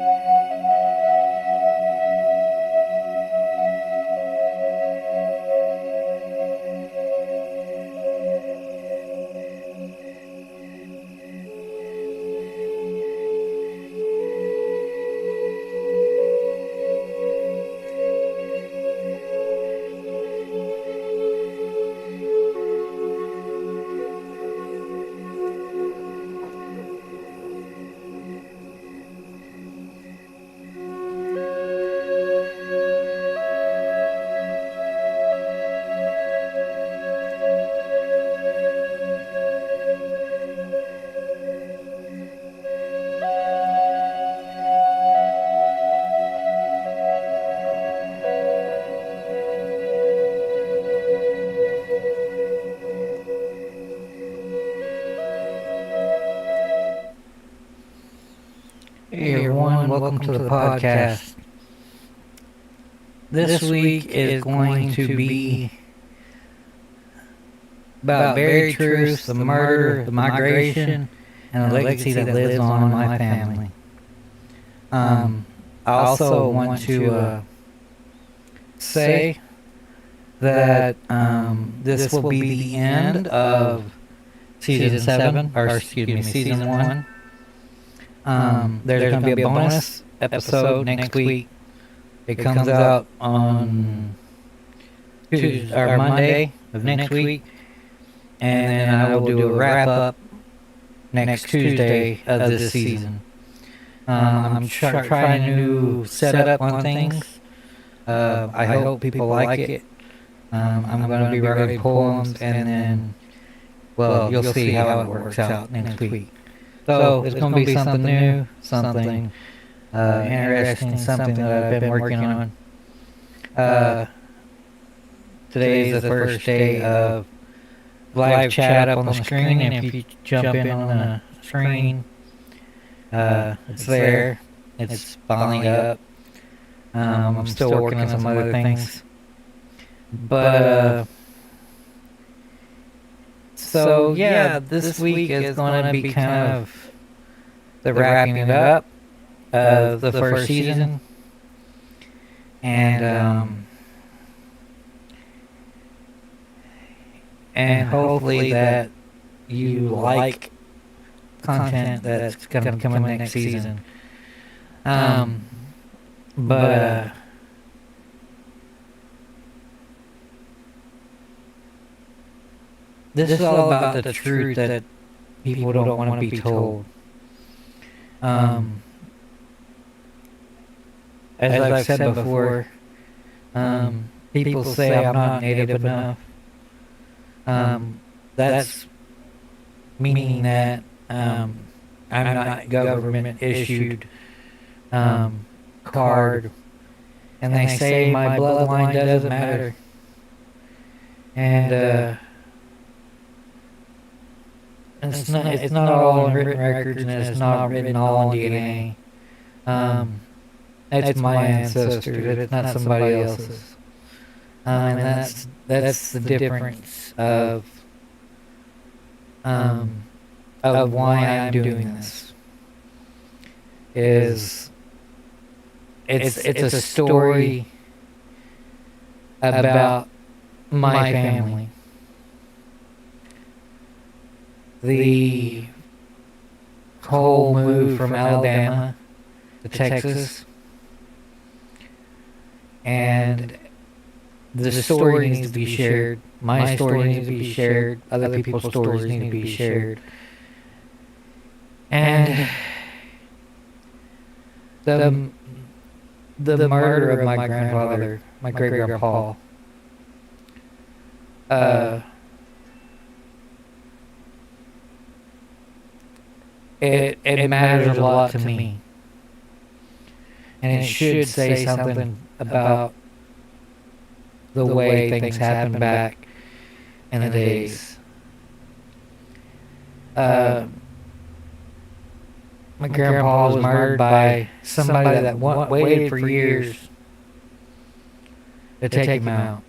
Hey everyone, welcome to the podcast. This week is going to be about buried truths, the murder, the migration, and the legacy that lives on in my family. I also want to say that this will be the end of season 7, or excuse me, season 1. There's going to be a bonus episode next week. It comes out on Tuesday or Monday of next week, and then I will do a wrap up next Tuesday of this season. I'm trying to set up on things. I hope people like it. I'm going to be writing poems, and then, well, you'll see how it works out next week. So it's going to be something new, something interesting, something that I've been working on. Today is the first day of live chat up on the screen, and if you jump in on the screen, it's there. It's finally up. I'm still working on some other things. But, so yeah, this week is going to be kind of the wrapping it up of the first season. And hopefully that you like content that's going to come in next season. But this is all about the truth that people don't want to be told. As I've said before, people say I'm not native enough. That's meaning that I'm not government issued card, and they say my bloodline doesn't matter, and it's not all in written records, and it's not written all in DNA. It's my ancestors. It's not somebody else's. And that's the difference of why I'm doing this. Is it's a story about my family. The whole move from Alabama to Texas, and the story needs to be shared. My story needs to be shared. Other people's stories need to be shared. And the murder of my grandfather, my great-grandpa, it matters a lot to me. And it should say something about the way things happened back in the days. My grandpa was murdered by somebody that waited for years to take him out.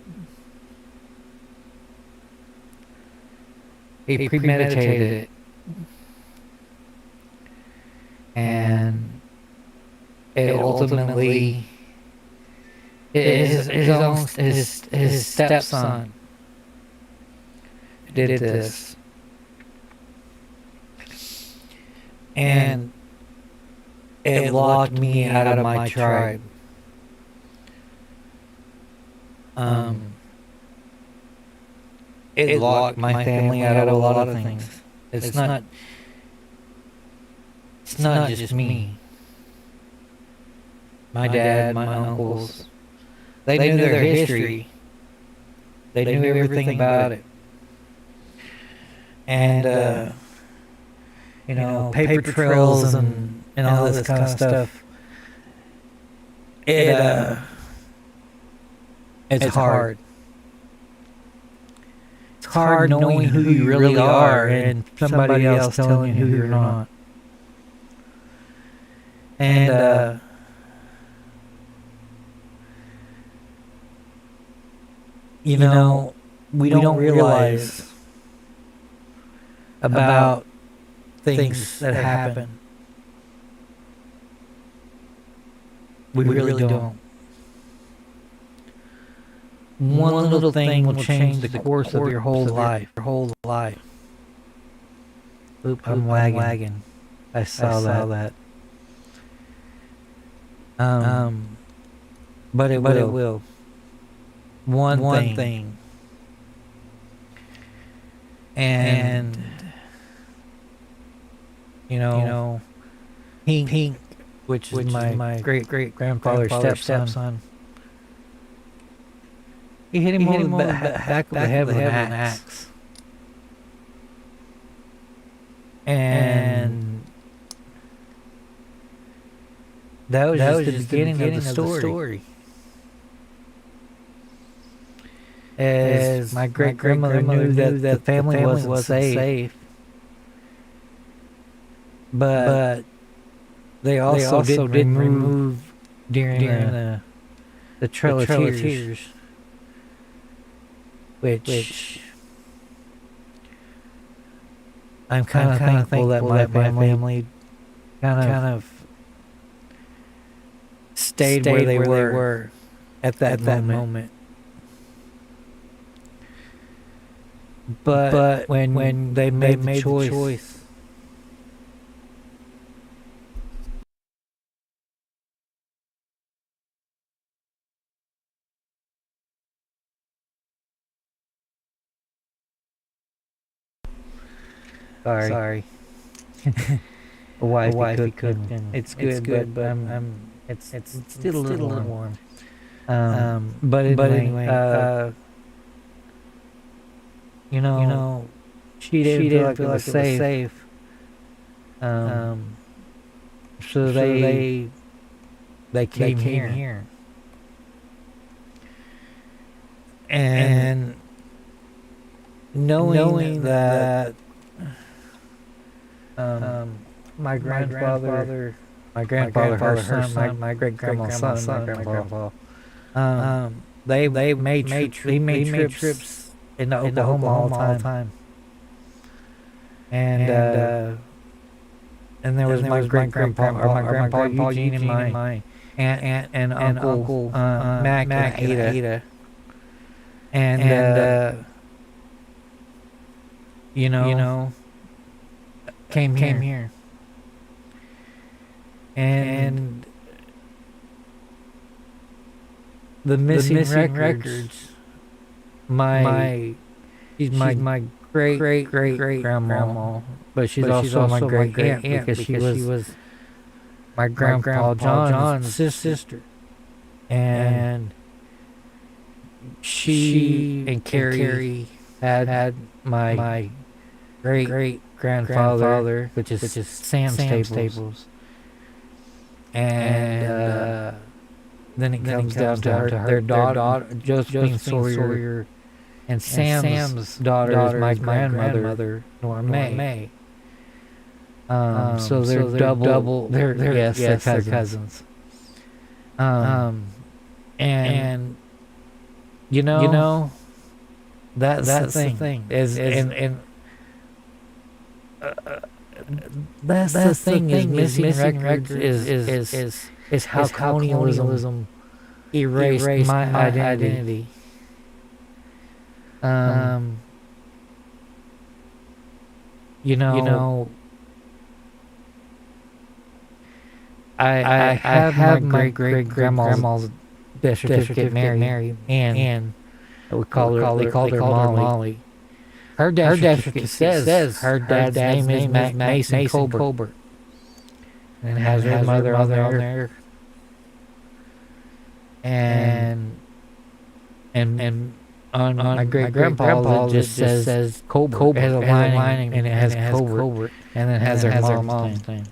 He premeditated it. And it ultimately his stepson did this, and it locked me out of my tribe. It locked my family out of a lot of things. It's not just me. My dad, my uncles, they knew their history. They knew everything about it. And, paper trails and all this kind of stuff. It's hard. It's hard knowing who you really are and somebody else telling you who you're not. And, we don't realize about things that happen. We really don't. One little thing will change the course of your whole life. Oop, I'm lagging. I saw that. But it will. One thing. And Pink, which is my great grandfather's stepson. He hit him on the back of the head with an axe. And that was just the beginning of the story. As my great grandmother knew that the family wasn't safe. But they also didn't remove during the Trail of Tears. Which I'm kind of thankful that my family kind of stayed where they were at that moment. But when they made the choice, Sorry. A wifey cooking. It's good, but it's still a little warm. But anyway, she didn't feel like it was safe. So they came here. And knowing that my grandfather, my great grandma's son, my grandpa, they made trips in Oklahoma all the time. And there was my great grandpa, or my grandpa Eugene, and my aunt and uncle Mac and Ada. And came here. And the missing records. She's my great grandma, but she's also my great aunt because she was my grandpa John's sister. And she and Carrie had my great grandfather, which is Sam Staples. And then it comes down to their daughter, Josephine Sawyer, and Sam's daughter is my grandmother, Nora May. So they're double. They're cousins. And that's the thing. That's the thing is missing records is is how colonialism erased my identity. You know, I have my great grandma's death certificate, Mary, and they called her Molly. Her death certificate says her dad's name is Mason Colbert, and has her mother on there, and on my great grandpa it just says Colbert. It has a lining and it has Colbert, and then it has her mom's name.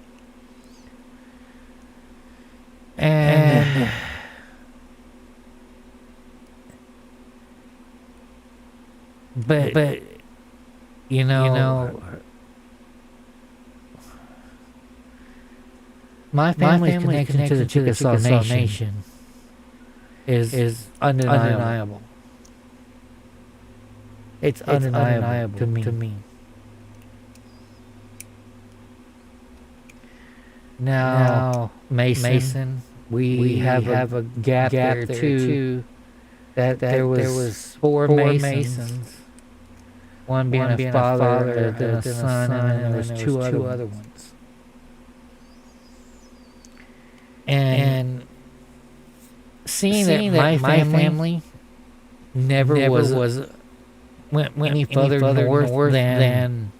And but you know, my family's connection to the Chickasaw Nation is undeniable. It's undeniable to me. Now, Mason, we have a gap there too. That there was four Masons. One being a father, then a son, and then there was two other ones. And seeing that my family never went any further north than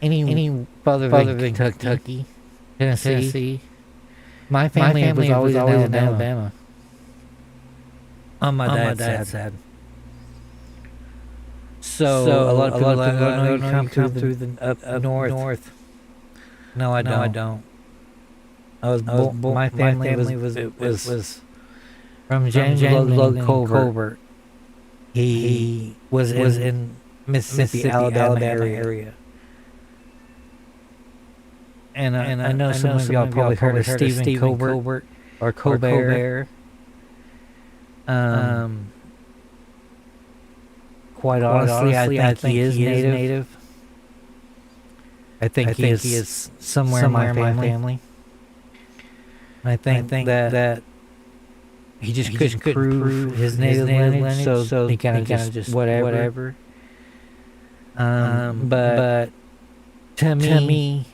any further than Kentucky, Tennessee. My family was always in Alabama. On my dad's side. So a lot of people know you come through the up north. No, I don't. My family was from James Logan Colbert. He was in Mississippi, Alabama area. And I know some of y'all probably heard of Stephen Colbert or Colbert. Quite honestly, I think he is native. I think he is somewhere in my family. I think that he just couldn't prove his native lineage, so he kind of just whatever. But to me,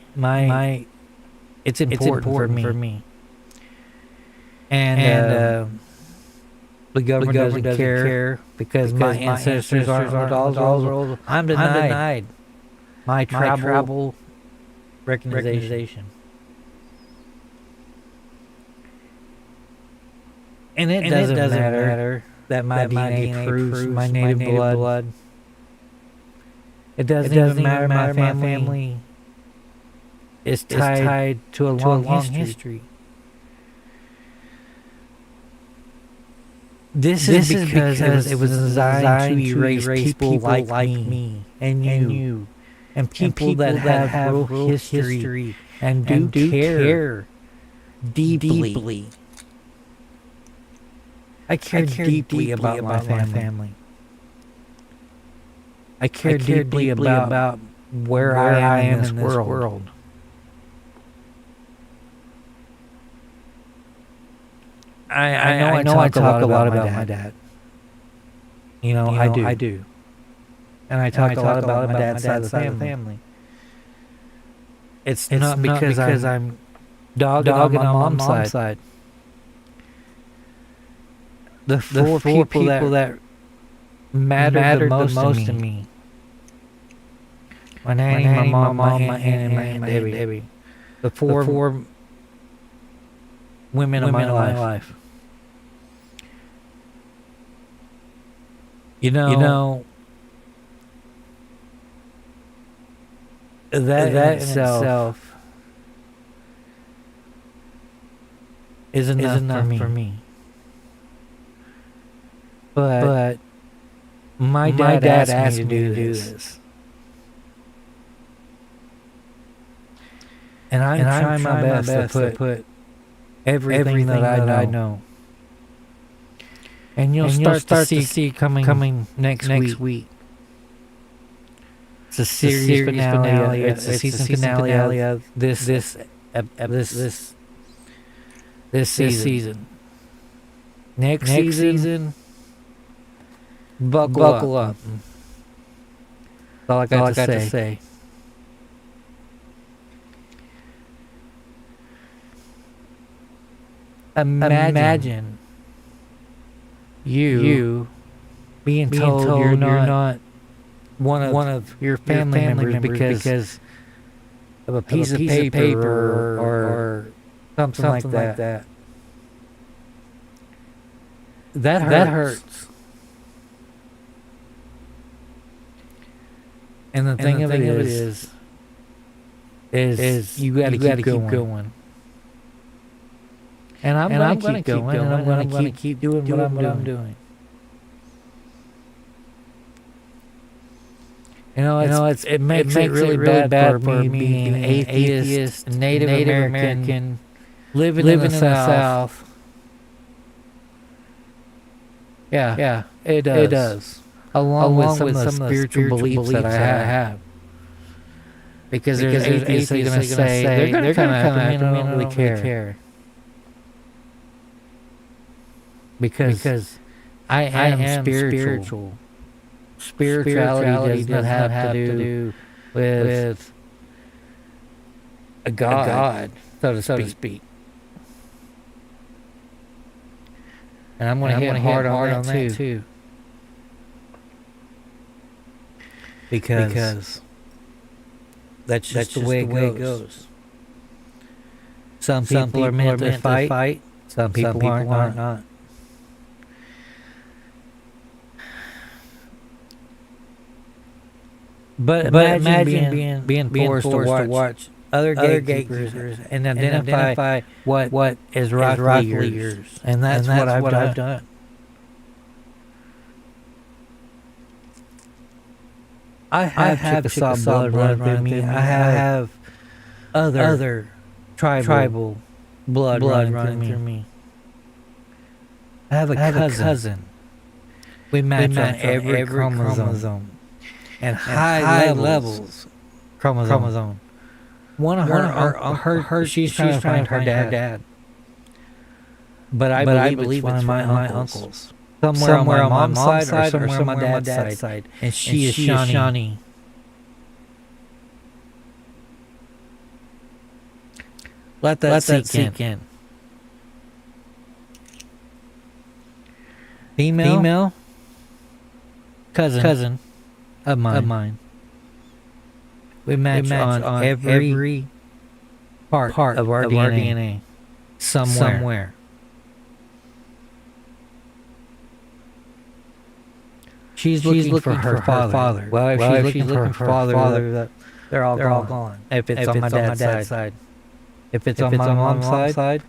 it's important for me. And the government doesn't care because my ancestors aren't all. I'm denied my tribal recognition. And it doesn't matter that my DNA proves my native blood. It doesn't even matter my family is tied to a long history. This is because it was designed to erase people like me and you and people that have real history and do care deeply. I care deeply about my family. I care deeply about where I am in this world. I know I talk a lot about my dad. I do. And I talk a lot about my dad's side of the family. It's not because I'm dogging on my mom's side. The four people that matter the most to me. My nanny, my mom, my aunt, and my Debbie. The four women of my life. You know, that in itself is enough for me. But my dad asked me to do this. And I'm trying my best to put everything that I know. And you'll start to see coming next week. It's a series finale. It's a season finale of this this season. Next season, buckle up. That's all I got to say. Imagine you being told you're not one of your family members because of a piece of paper or something like that. That hurts. And the thing of it is you got to keep going. And I'm going to keep going, and I'm going to keep doing what I'm doing. It makes it really bad for me being an atheist, Native American, living in the South. Yeah, it does. Along with some of the spiritual beliefs that I have. Because there's atheists that are going to say, they're going to come after me and I don't really care. Because I am spiritual. Spirituality does not have to do with a God, so to speak. And I'm going to hit hard on that too. Because that's just the way it goes. Some people are meant to fight. Some people are not. But imagine being forced to watch other gatekeepers and identify what is rightfully yours. And that's what I've done. I have Chickasaw blood through me. I have other tribal blood running through me. I have a cousin. We match on every chromosome. And high levels chromosome. One of her she's trying to find her dad. But I believe it's one of my uncles. Somewhere on my mom's side or somewhere on my dad's side. And she is Shawnee. Let that sink in. Female cousin of mine. We match on every part of our DNA. Somewhere. She's looking for her father. Well, if she's looking for her father, they're all gone. If it's on my dad's side. If it's on my mom's side,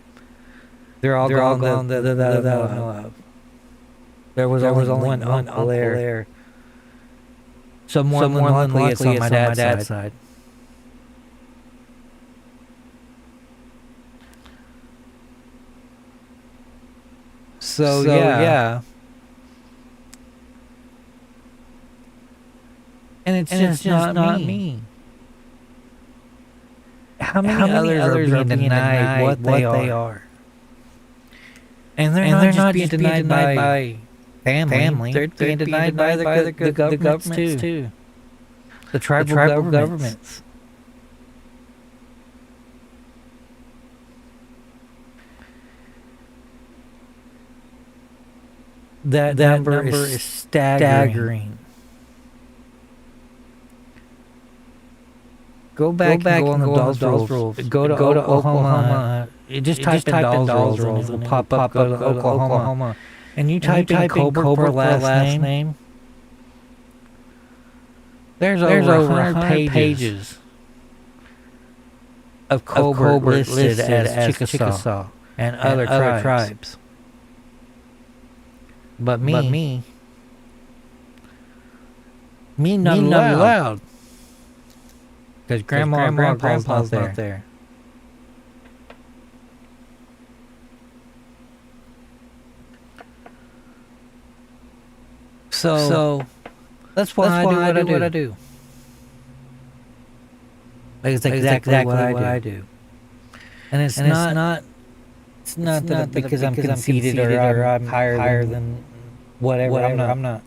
they're all gone that I know of. There was only one uncle there. Someone likely it's on my dad's side. So yeah. And it's just not me. How many others are being denied what they are? And they're not being denied by family. They're being denied by the governments too. The tribal governments. That number is staggering. Go back and go on the Dolls rules. Go to Oklahoma. You just type in Dolls rules and it will pop up Oklahoma. And you type in Colbert for last name. There's over 100 pages of Colbert listed as Chickasaw and other tribes. But me not allowed. Because Grandma and Grandpa's not there. So that's why I do what I do. That's exactly what I do. And it's not that because I'm conceited or I'm higher than whatever. I'm not.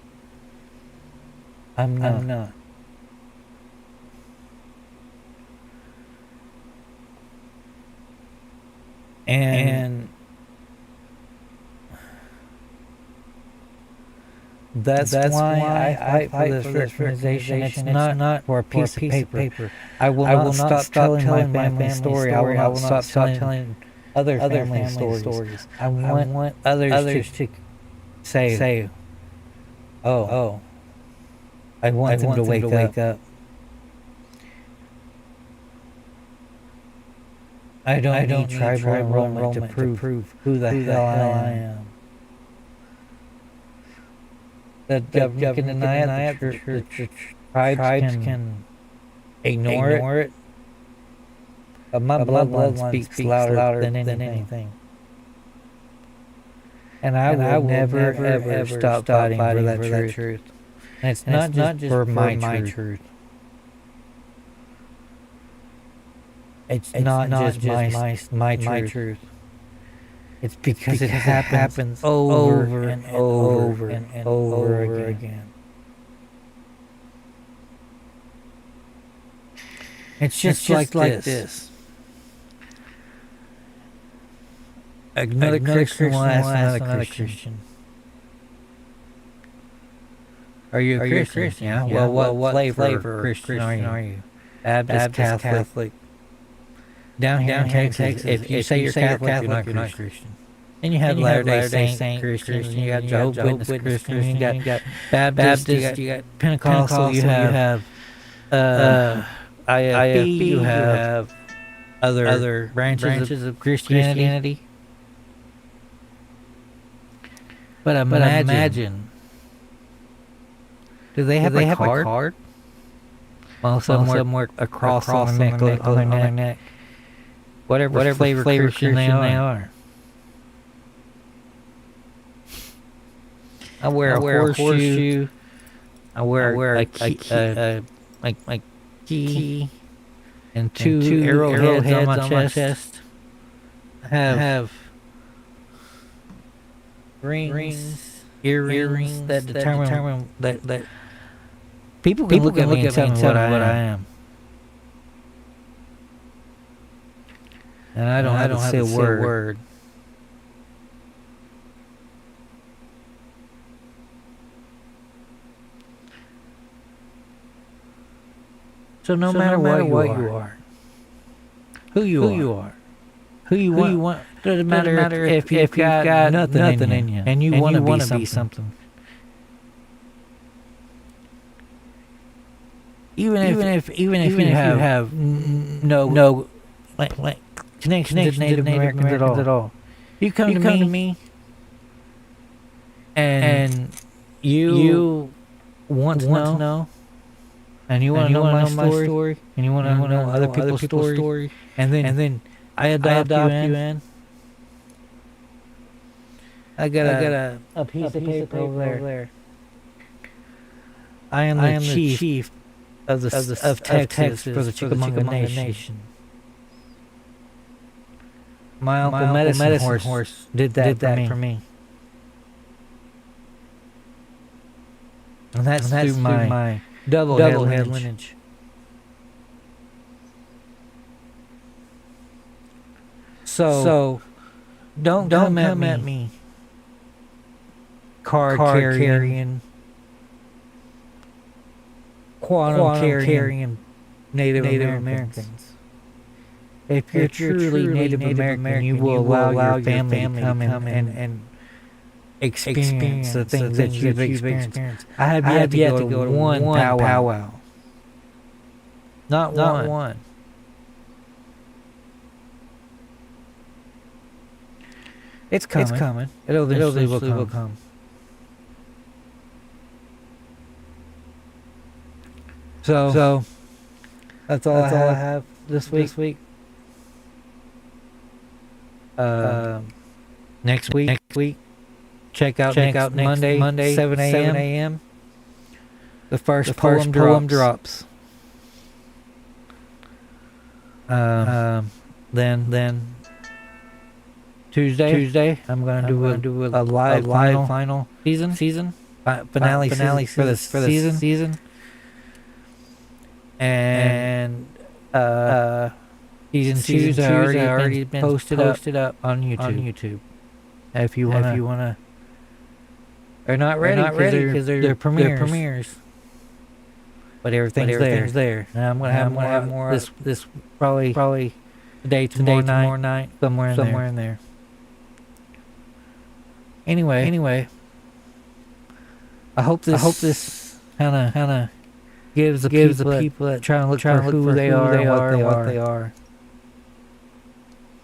And that's why I fight for this recognition. It's not for a piece of paper. I will not stop telling my family story. I will not stop telling other family stories. I want others to say, oh, I want them to wake up. I don't need tribal enrollment to prove who the hell I am. The government can deny it, the tribes can ignore it. But my bloodline speaks louder than anything. And I will never ever stop fighting for that truth. And it's not just for my truth. It's not just my truth. It's because it happens over and over again. It's just like this. Another Christian will ask another Christian. Are you a Christian? Yeah. Well, what flavor Christian are you? Baptist, Catholic. Down here in Texas, if you say you're Catholic, you're not Christian. And you have Latter-day Saint Christians, and you got Jehovah's Witness Christians, you got Baptist, you got Pentecostal, you have IFB, you have other branches of Christianity. But imagine, do they have a card? Well, some wear a cross on their neck. Whatever flavor Christian they are. I wear a horseshoe. I wear a key and two arrowheads on my chest. I have rings, earrings that determine that people can look at me and tell me what I am. And I don't have to say a word. So no matter what you are, who you are, who you want, doesn't matter if you've got nothing in you, and you want to be something. Even if you have no connection to Native Americans at all, you come to me, and you want to know. And you want to know my story, and you want to know other people's story, and then I adopt you in. I got a piece of paper over there. I am the chief of Texas for the Chickamauga Nation. My uncle Medicine Horse did that for me. And that's through my double head lineage. So don't come at me card carrying, quantum carrying Native Americans. If you're truly Native American, you will allow your family to come and experience the things that you've experienced. I have yet to go to one powwow. Not one. It's coming. It eventually will come. So that's all I have this week. Next week. Check out next Monday 7 a.m. The first poem drops. Then Tuesday, I'm gonna do a live final season finale for the season, and season two's already been posted up on YouTube. If you wanna, they're not ready because they're premieres. But everything's there. And I'm gonna have more this probably today tomorrow night somewhere in there. Anyway, I hope this kind of gives the people that trying to look for who they are and what they are.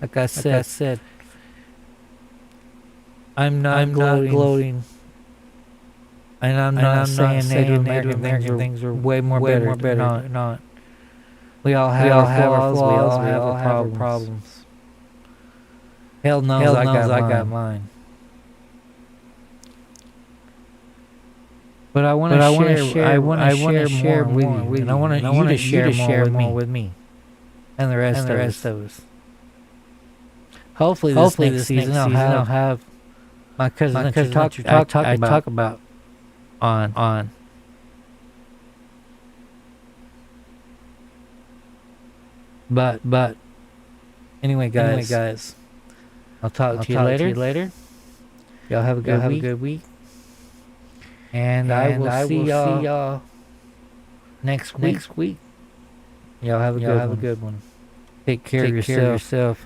Like I said, I'm not gloating. And I'm not saying Native American things are way more better. Not. We all have our flaws. We all have our problems. Hell knows I got mine. But I want to share. I want to share more with you. And I want you to share more with me. And the rest of us. Hopefully this next season I'll have my cousin that I talk about on. But anyway, guys, I'll talk to you later. Y'all have a good week. And I will see y'all next week. Y'all have a good one. Take care of yourself.